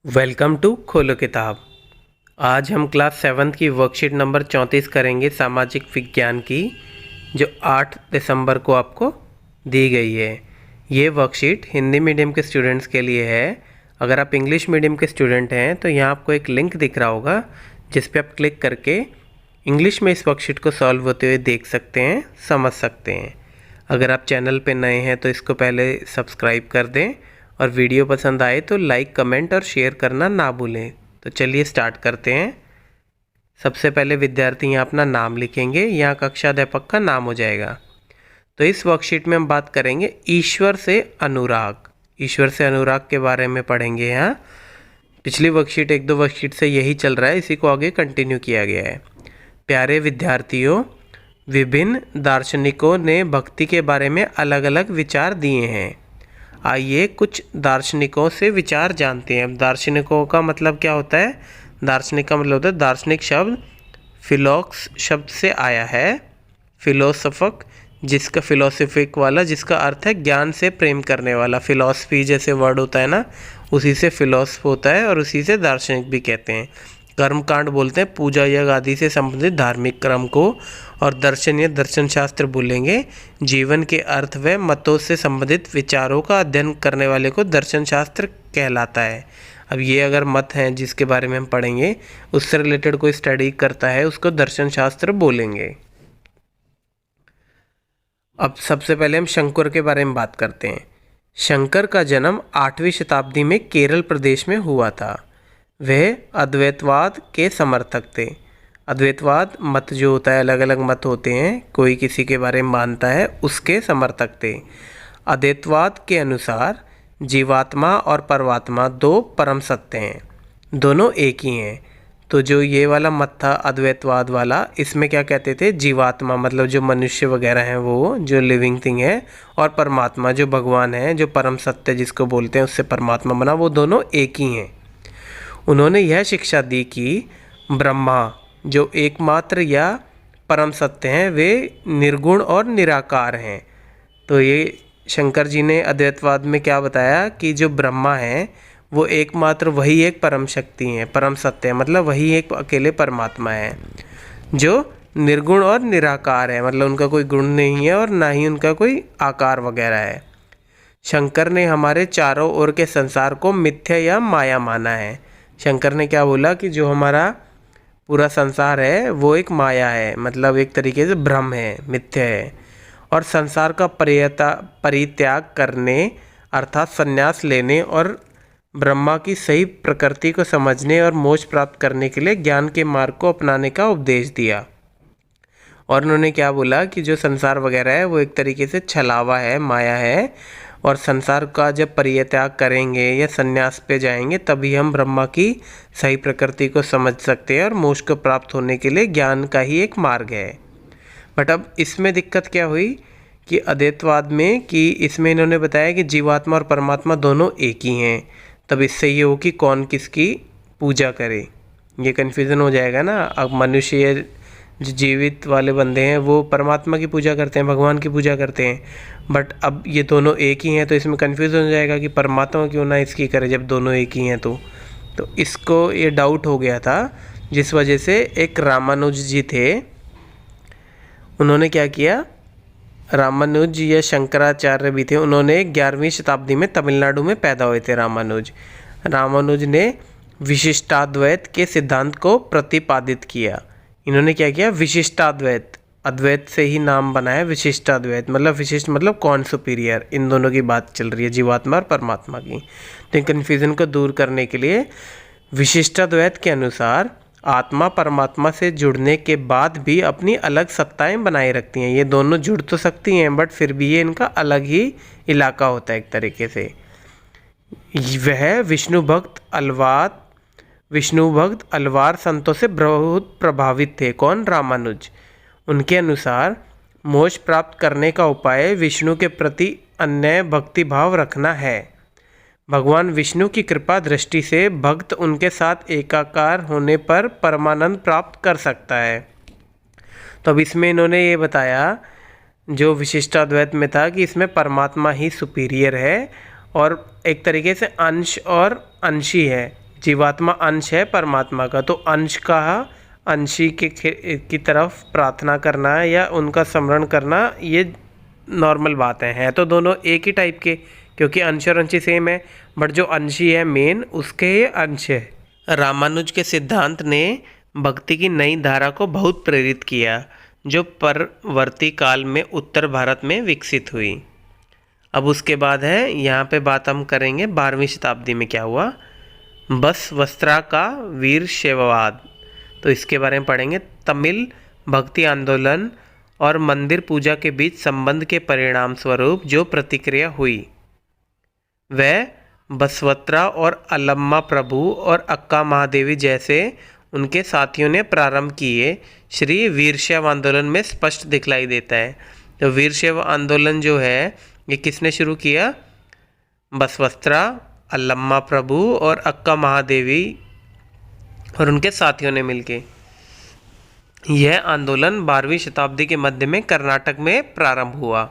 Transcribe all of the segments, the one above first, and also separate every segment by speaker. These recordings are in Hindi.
Speaker 1: वेलकम टू खोलो किताब। आज हम क्लास 7th की वर्कशीट नंबर 34 करेंगे सामाजिक विज्ञान की, जो 8 दिसंबर को आपको दी गई है। ये वर्कशीट हिंदी मीडियम के स्टूडेंट्स के लिए है। अगर आप इंग्लिश मीडियम के स्टूडेंट हैं तो यहाँ आपको एक लिंक दिख रहा होगा जिस पे आप क्लिक करके इंग्लिश में इस वर्कशीट को सॉल्व होते हुए देख सकते हैं, समझ सकते हैं। अगर आप चैनल पे नए हैं तो इसको पहले सब्सक्राइब कर दें और वीडियो पसंद आए तो लाइक, कमेंट और शेयर करना ना भूलें। तो चलिए स्टार्ट करते हैं। सबसे पहले विद्यार्थी यहाँ अपना नाम लिखेंगे, यहाँ कक्षा अध्यापक का नाम हो जाएगा। तो इस वर्कशीट में हम बात करेंगे ईश्वर से अनुराग। ईश्वर से अनुराग के बारे में पढ़ेंगे। यहाँ पिछली वर्कशीट 1-2 वर्कशीट से यही चल रहा है, इसी को आगे कंटिन्यू किया गया है। प्यारे विद्यार्थियों, विभिन्न दार्शनिकों ने भक्ति के बारे में अलग अलग विचार दिए हैं। आइए कुछ दार्शनिकों से विचार जानते हैं। अब दार्शनिकों का मतलब क्या होता है? दार्शनिक का मतलब होता है, दार्शनिक शब्द फिलोक्स शब्द से आया है। फिलोसफक, जिसका फिलोसफिक वाला, जिसका अर्थ है ज्ञान से प्रेम करने वाला। फिलॉसफी जैसे वर्ड होता है ना, उसी से फिलोसफ होता है और उसी से दार्शनिक भी कहते हैं। कर्मकांड बोलते हैं पूजा यज्ञ आदि से संबंधित धार्मिक क्रम को, और दर्शन या दर्शन शास्त्र बोलेंगे जीवन के अर्थ व मतों से संबंधित विचारों का अध्ययन करने वाले को दर्शन शास्त्र कहलाता है। अब ये अगर मत हैं जिसके बारे में हम पढ़ेंगे, उससे रिलेटेड कोई स्टडी करता है, उसको दर्शन शास्त्र बोलेंगे। अब सबसे पहले हम शंकर के बारे में बात करते हैं। शंकर का जन्म 8वीं शताब्दी में केरल प्रदेश में हुआ था। वह अद्वैतवाद के समर्थक थे। अद्वैतवाद मत जो होता है, अलग अलग मत होते हैं, कोई किसी के बारे में मानता है, उसके समर्थक थे। अद्वैतवाद के अनुसार जीवात्मा और परमात्मा दो परम सत्य हैं, दोनों एक ही हैं। तो जो ये वाला मत था अद्वैतवाद वाला, इसमें क्या कहते थे? जीवात्मा मतलब जो मनुष्य वगैरह हैं, वो जो लिविंग थिंग है, और परमात्मा जो भगवान है, जो परम सत्य जिसको बोलते हैं, उससे परमात्मा बना, वो दोनों एक ही हैं। उन्होंने यह शिक्षा दी कि ब्रह्मा जो एकमात्र या परम सत्य हैं, वे निर्गुण और निराकार हैं। तो ये शंकर जी ने अद्वैतवाद में क्या बताया कि जो ब्रह्मा है वो एकमात्र वही एक परम शक्ति है, परम सत्य है, मतलब वही एक अकेले परमात्मा है जो निर्गुण और निराकार है, मतलब उनका कोई गुण नहीं है और ना ही उनका कोई आकार वगैरह है। शंकर ने हमारे चारों ओर के संसार को मिथ्या या माया माना है। शंकर ने क्या बोला कि जो हमारा पूरा संसार है वो एक माया है, मतलब एक तरीके से भ्रम है, मिथ्या है। और संसार का परित्याग करने अर्थात संन्यास लेने और ब्रह्मा की सही प्रकृति को समझने और मोक्ष प्राप्त करने के लिए ज्ञान के मार्ग को अपनाने का उपदेश दिया। और उन्होंने क्या बोला कि जो संसार वगैरह है वो एक तरीके से छलावा है, माया है, और संसार का जब परित्याग करेंगे या संन्यास पे जाएंगे तभी हम ब्रह्मा की सही प्रकृति को समझ सकते हैं और मोक्ष को प्राप्त होने के लिए ज्ञान का ही एक मार्ग है। बट अब इसमें दिक्कत क्या हुई कि अद्वैतवाद में, कि इसमें इन्होंने बताया कि जीवात्मा और परमात्मा दोनों एक ही हैं। तब इससे ये हो कि कौन किसकी पूजा करे, ये कन्फ्यूज़न हो जाएगा ना। अब मनुष्य जो जीवित वाले बंदे हैं वो परमात्मा की पूजा करते हैं, भगवान की पूजा करते हैं, बट अब ये दोनों एक ही हैं तो इसमें कन्फ्यूज़न हो जाएगा कि परमात्मा क्यों ना इसकी करे जब दोनों एक ही हैं। तो इसको ये डाउट हो गया था, जिस वजह से एक रामानुज जी थे, उन्होंने क्या किया, रामानुज या शंकराचार्य भी थे, उन्होंने 11वीं शताब्दी में तमिलनाडु में पैदा हुए थे रामानुज ने विशिष्टाद्वैत के सिद्धांत को प्रतिपादित किया। इन्होंने क्या किया? विशिष्टाद्वैत, अद्वैत से ही नाम बना है विशिष्टाद्वैत, मतलब विशिष्ट मतलब कौन सुपीरियर, इन दोनों की बात चल रही है, जीवात्मा और परमात्मा की। तो कन्फ्यूज़न को दूर करने के लिए विशिष्टाद्वैत के अनुसार आत्मा परमात्मा से जुड़ने के बाद भी अपनी अलग सत्ताएं बनाए रखती हैं। ये दोनों जुड़ तो सकती हैं बट फिर भी ये इनका अलग ही इलाका होता है एक तरीके से। वह विष्णु भक्त अलवार संतों से बहुत प्रभावित थे। कौन? रामानुज। उनके अनुसार मोक्ष प्राप्त करने का उपाय विष्णु के प्रति अन्य भक्ति भाव रखना है। भगवान विष्णु की कृपा दृष्टि से भक्त उनके साथ एकाकार होने पर परमानंद प्राप्त कर सकता है। तो अब इसमें इन्होंने ये बताया, जो विशिष्टाद्वैत में था, कि इसमें परमात्मा ही सुपीरियर है और एक तरीके से अंश और अंशी है, जीवात्मा अंश है परमात्मा का, तो अंश का अंशी की तरफ प्रार्थना करना या उनका स्मरण करना ये नॉर्मल बात है तो दोनों एक ही टाइप के, क्योंकि अंश और अंशी सेम है, बट जो अंशी है मेन उसके ये अंश है। रामानुज के सिद्धांत ने भक्ति की नई धारा को बहुत प्रेरित किया, जो परवर्ती काल में उत्तर भारत में विकसित हुई। अब उसके बाद है यहाँ पे बात हम करेंगे 12वीं शताब्दी में क्या हुआ। बसवस्त्रा का वीर शैववाद, तो इसके बारे में पढ़ेंगे। तमिल भक्ति आंदोलन और मंदिर पूजा के बीच संबंध के परिणाम स्वरूप जो प्रतिक्रिया हुई वह बसवत्रा और अल्लम्मा प्रभु और अक्का महादेवी जैसे उनके साथियों ने प्रारंभ किए श्री वीरशैव आंदोलन में स्पष्ट दिखलाई देता है। तो वीरशैव आंदोलन जो है ये किसने शुरू किया? बसवस्त्रा, अल्लम्मा प्रभु और अक्का महादेवी और उनके साथियों ने मिलके। यह आंदोलन 12वीं शताब्दी के मध्य में कर्नाटक में प्रारंभ हुआ।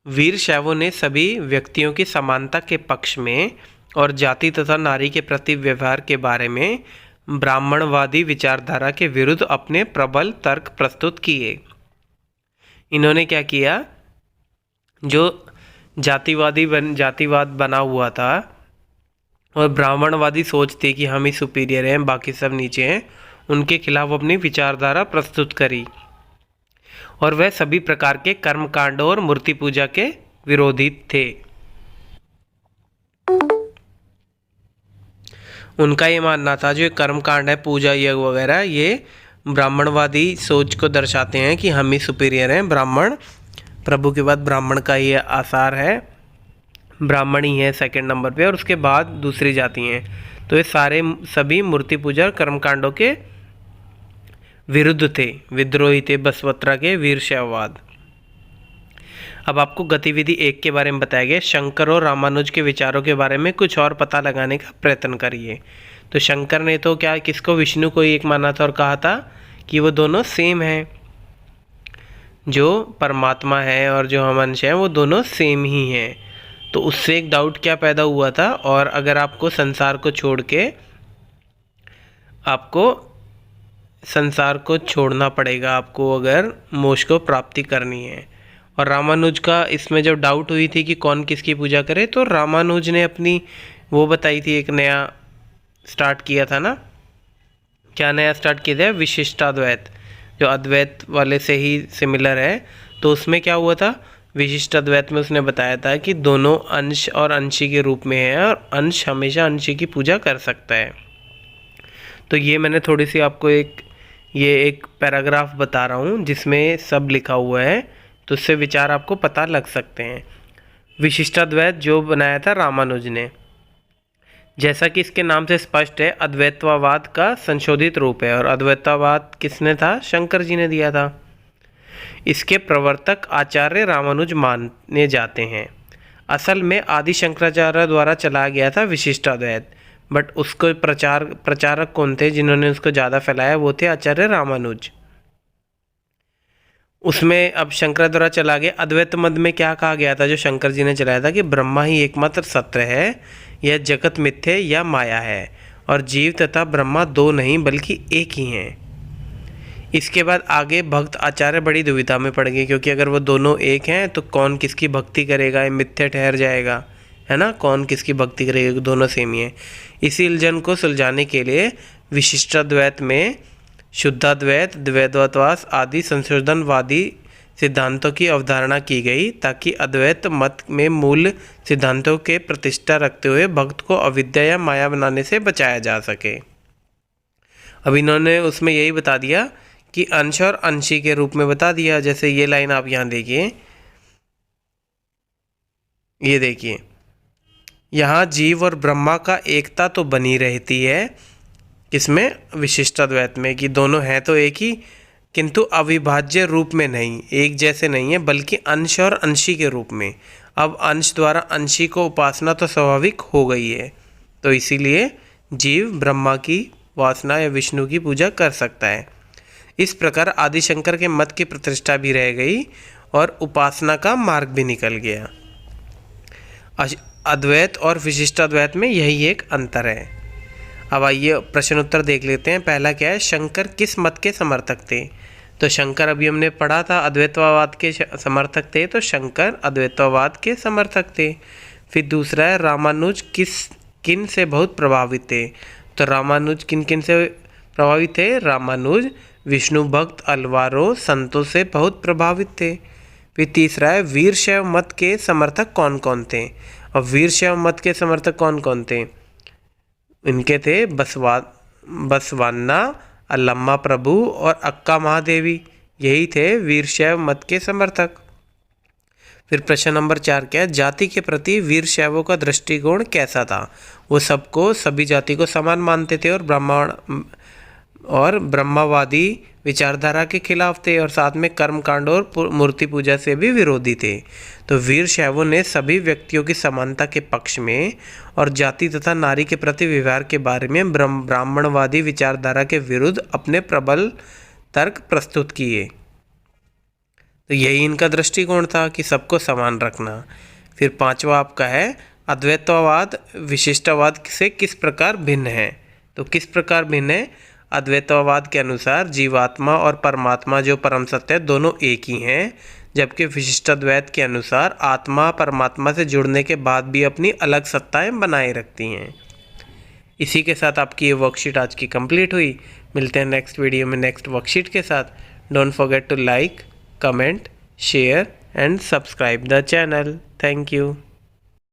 Speaker 1: वीर शैवों ने सभी व्यक्तियों की समानता के पक्ष में और जाति तथा नारी के प्रति व्यवहार के बारे में ब्राह्मणवादी विचारधारा के विरुद्ध अपने प्रबल तर्क प्रस्तुत किए। इन्होंने क्या किया, जो जातिवाद बना हुआ था और ब्राह्मणवादी सोच थी कि हम ही सुपीरियर हैं, बाकी सब नीचे हैं, उनके खिलाफ अपनी विचारधारा प्रस्तुत करी। और वह सभी प्रकार के कर्मकांडों और मूर्ति पूजा के विरोधी थे। उनका ये मानना था जो कर्मकांड है, पूजा यज्ञ वगैरह, ये ब्राह्मणवादी सोच को दर्शाते हैं कि हम ही सुपीरियर हैं, ब्राह्मण प्रभु के बाद ब्राह्मण का ये आसार है, ब्राह्मण ही है सेकंड नंबर पे और उसके बाद दूसरी जाति हैं। तो ये सभी मूर्ति पूजा और कर्मकांडों के विरुद्ध थे, विद्रोही थे बसवत्रा के वीरशैववाद। अब आपको गतिविधि 1 के बारे में बताया गया। शंकर और रामानुज के विचारों के बारे में कुछ और पता लगाने का प्रयत्न करिए। तो शंकर ने तो क्या किसको, विष्णु को ही एक माना था और कहा था कि वो दोनों सेम हैं, जो परमात्मा है और जो हम अंश हैं वो दोनों सेम ही हैं। तो उससे एक डाउट क्या पैदा हुआ था, और अगर आपको संसार को छोड़ना पड़ेगा, आपको अगर मोक्ष को प्राप्ति करनी है। और रामानुज का इसमें जब डाउट हुई थी कि कौन किसकी पूजा करे, तो रामानुज ने अपनी वो बताई थी, एक नया स्टार्ट किया था ना, क्या नया स्टार्ट किया था? विशिष्टाद्वैत, जो अद्वैत वाले से ही सिमिलर है। तो उसमें क्या हुआ था, विशिष्ट अद्वैत में उसने बताया था कि दोनों अंश और अंशी के रूप में है और अंश हमेशा अंशी की पूजा कर सकता है। तो ये मैंने थोड़ी सी आपको एक पैराग्राफ बता रहा हूँ जिसमें सब लिखा हुआ है, तो उससे विचार आपको पता लग सकते हैं। विशिष्टाद्वैत जो बनाया था रामानुज ने, जैसा कि इसके नाम से स्पष्ट है, अद्वैतवाद का संशोधित रूप है। और अद्वैतवाद किसने था? शंकर जी ने दिया था। इसके प्रवर्तक आचार्य रामानुज माने जाते हैं। असल में आदि शंकराचार्य द्वारा चलाया गया था विशिष्टाद्वैत, बट उसको प्रचारक कौन थे जिन्होंने उसको ज़्यादा फैलाया? वो थे आचार्य रामानुज। उसमें अब शंकर द्वारा चला गया। अद्वैत मत में क्या कहा गया था जो शंकर जी ने चलाया था, कि ब्रह्मा ही एकमात्र सत्य है, यह जगत मिथ्या या माया है, और जीव तथा ब्रह्मा दो नहीं बल्कि एक ही हैं। इसके बाद आगे भक्त आचार्य बड़ी दुविधा में पड़ गए, क्योंकि अगर वो दोनों एक हैं तो कौन किसकी भक्ति करेगा, ये मिथ्या ठहर जाएगा, है ना, कौन किसकी भक्ति करेगा, दोनों सेम ही है। इसी उलझन को सुलझाने के लिए विशिष्टाद्वैत में शुद्धाद्वैत, द्वैतवाद आदि संशोधनवादी सिद्धांतों की अवधारणा की गई, ताकि अद्वैत मत में मूल सिद्धांतों के प्रतिष्ठा रखते हुए भक्त को अविद्या या माया बनाने से बचाया जा सके। अब इन्होंने उसमें यही बता दिया कि अंश और अंशी के रूप में बता दिया। जैसे ये लाइन आप यहाँ देखिए, ये देखिए, यहाँ जीव और ब्रह्मा का एकता तो बनी रहती है, किसमें? विशिष्टाद्वैत में, कि दोनों हैं तो एक ही, किंतु अविभाज्य रूप में नहीं, एक जैसे नहीं है, बल्कि अंश और अंशी के रूप में। अब अंश द्वारा अंशी को उपासना तो स्वाभाविक हो गई है, तो इसीलिए जीव ब्रह्मा की वासना या विष्णु की पूजा कर सकता है। इस प्रकार आदिशंकर के मत की प्रतिष्ठा भी रह गई और उपासना का मार्ग भी निकल गया। अद्वैत और विशिष्टाद्वैत में यही एक अंतर है। अब आइए प्रश्न उत्तर देख लेते हैं। पहला क्या है, शंकर किस मत के समर्थक थे? तो शंकर अभी हमने पढ़ा था अद्वैतवाद के समर्थक थे, तो शंकर अद्वैतवाद के समर्थक थे। फिर दूसरा है, रामानुज किन से बहुत प्रभावित थे? तो रामानुज किन से प्रभावित थे? रामानुज विष्णु भक्त अल्वारो संतों से बहुत प्रभावित थे। फिर तीसरा है, वीर शैव मत के समर्थक कौन कौन थे? और वीर शैव मत के समर्थक कौन कौन थे? इनके थे बसवान्ना, अल्लम्मा प्रभु और अक्का महादेवी, यही थे वीरशैव मत के समर्थक। फिर प्रश्न नंबर 4 क्या है, जाति के प्रति वीरशैवों का दृष्टिकोण कैसा था? वो सभी जाति को समान मानते थे और ब्रह्मवादी विचारधारा के खिलाफ थे, और साथ में कर्मकांड और मूर्ति पूजा से भी विरोधी थे। तो वीरशैवों ने सभी व्यक्तियों की समानता के पक्ष में और जाति तथा नारी के प्रति व्यवहार के बारे में ब्राह्मणवादी विचारधारा के विरुद्ध अपने प्रबल तर्क प्रस्तुत किए। तो यही इनका दृष्टिकोण था कि सबको समान रखना। फिर 5वां आपका है, अद्वैतवाद विशिष्टवाद से किस प्रकार भिन्न है? तो किस प्रकार भिन्न है? अद्वैतवाद के अनुसार जीवात्मा और परमात्मा जो परम सत्य है दोनों एक ही हैं, जबकि विशिष्टाद्वैत के अनुसार आत्मा परमात्मा से जुड़ने के बाद भी अपनी अलग सत्ताएं बनाए रखती हैं। इसी के साथ आपकी ये वर्कशीट आज की कंप्लीट हुई। मिलते हैं नेक्स्ट वीडियो में नेक्स्ट वर्कशीट के साथ। Don't forget to like, comment, share and subscribe the channel. Thank you.